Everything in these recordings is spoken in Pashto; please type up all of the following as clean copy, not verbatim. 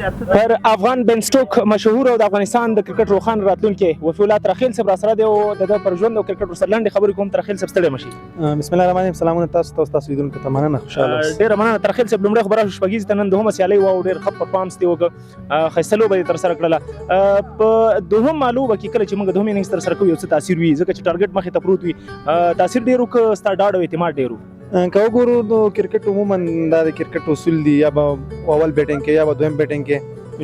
پر افغان بن سټوک مشهور او د افغانستان د کرکټ روخان راتلونکي وفي الله ترخیل صاحب را سره دی او د پر ژوند او کرکټ سره لاندې خبرې کوم. ترخیل صاحب ستړي مشي. بسم الله الرحمن الرحیم. سلامونه تاسو لیدونکو ته مننه. خوشاله ډیره مننه. ترخیل صاحب لومړی خبره شپږیز ته نن دوهمه سیالي و او ډیر ښه پرفارمنس دی وکړه. ښایسته لوبه یې ترسره کړله. په دوهم لوبه کې کله چې موږ دوهم اننګز ترسره کوو یو څه تاثیر وي ځکه چې ټارګټ مخې ته پروت وي. تاثیر ډېر وکړه ستا ډاډ او اعتماد ډېر و. که وګورو نو کرکټ عموما دا د کرکټ اصول دي یا به اول بیټینګ کې یا به دویم بیټینګ کې.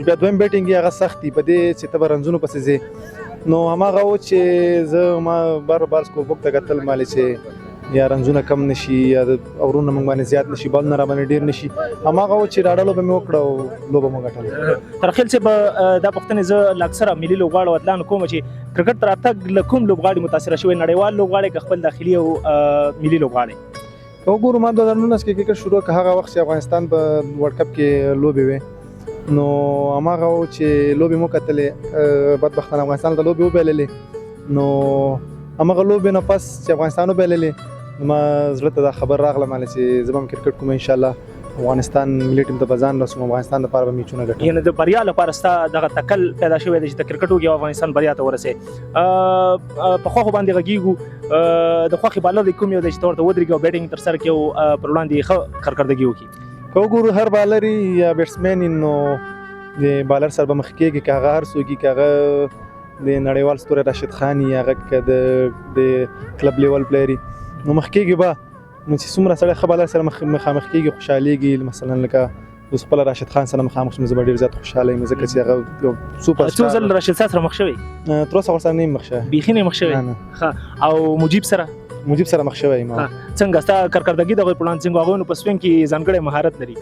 بیا دویم بیټینګ هغه سخت دی په دې چې ته به رنزونو پسې ځې نو هماغه و چې زه ما بار سکور بوک ته کتل مالې چې یا رنزونه کم نشي یا اورونه موږ باندې زیات نشي بالونه را باندې ډېر نشي هماغه و چې ډاډه لوبه مې وکړه او لوبه مو ګټله. ترخیل صاحب دا پوښتنې زه له اکثره ملي لوبغاړو اتلانو کوم چې کرکټ ته راتګ له کوم لوبغاړي متاثره شوی نړیوال لوبغاړی که خپل داخلي او ملي لوبغاړی؟ که وګورو ما 2019 کې کرکټ شروع کړ هغه وخت چې افغانستان په ورلډ کپ کې لوبې وې نو هماغه و چې لوبې مو کتلې بدبختانه افغانستان ته لوبې وبایللې نو هماغه لوبې نه پس چې افغانستان وبایللې نو ما زړه ته دا خبر راغله ماله چې زه به هم کرکټ کوم انشاءالله افغانستان ملي ټیم ته به ځان رسوم افغانستان لپاره به میچونه ګټم. یعنې د بریا لپاره ستا دغه تکل پیدا شوی دی چې د کرکټ وکړې او افغانستان بریا ته ورسې. په خوښو باندې غږیږو د خوښې بالر دی کوم یو دی چې ته ورته ودرېږي او بیټینګ ترسره کړې او پر وړاندې ښه کارکردګي وکړي؟ که وګورو هر بالر یا بیټسمین نو د بالر سره به مخ کېږي که هغه هر څوک که هغه د نړیوال ستوری راشد خان هغه که د کلب لیول پلیر نو مخ کېږي به نو چې څومره سړی ښه بالر سره مخامخ کېږي خوشحالېږي مثلا لکه اوس خپله راشد خان سره مخامخ شوم زه به ډېر زیات خوشحاله یم ځکه چې هغه یو سوپر څو ځل راشد صاحب سره مخ شوی؟ تر اوسه ورسره نه یم مخ شوی. بیخي نه مخ شوی؟ ښه. او مجیب سره مخ شوی یم. څنګه ستا کارکردګي د هغوی په وړاندې څنګه هغوی نو په سوینګ کې ځانګړی مهارت لري؟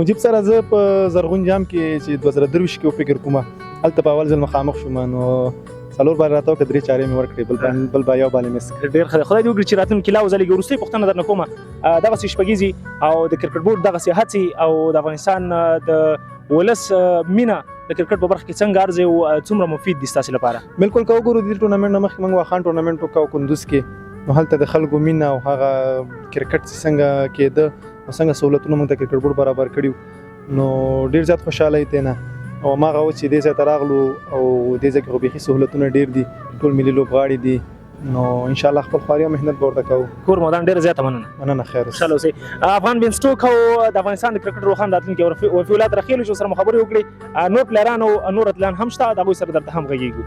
مجیب سره زه په زرغون جام کې چې 2023 کې فکر کوم هلته په اول ځل مخامخ شوم نو څلور بال راته وکړه 3 چارې مې ورکړې بل به یو بال مې مس کړ. ډېر ښه دی. خدای دې وکړي چې راتلونکي لا وځلېږي. وروستۍ پوښتنه درنه کومه دغسې شپږیزې او د کرکټ بورډ دغسې هڅې او د افغانستان د ولس مینه د کرکټ په برخه کې څنګه ارزي او څومره مفید دي ستاسې لپاره؟ بالکل که وګورو دې ټورنمنټ نه مخکې موږ واخان ټورنمنټ وکړو کندوز کې نو هلته د خلکو مینه او هغه کرکټ چې څنګه کېده او څنګه سهولتونه موږ ته کرکټ بورډ برابر کړي نو ډېر زیات خوشحاله یې دی نه او هماغه و چې دې ځای ته راغلو او دې ځای کې خو بیخي سهولتونه ډېر دي ټول ملي لوبغاړي دي نو انشاءالله خپل خواري او محنت به ورته کوو. کور مودان ډېره زیاته مننه. خیر خوشحاله اوسئ. افغان بن سټوک او د افغانستان د کرکټ روخان راتلونکي وفي الله ترخیل چې سره مخابرې وکړي. نور پلیران او نور اتلان هم شته د هغوی سره درته هم غږیږو.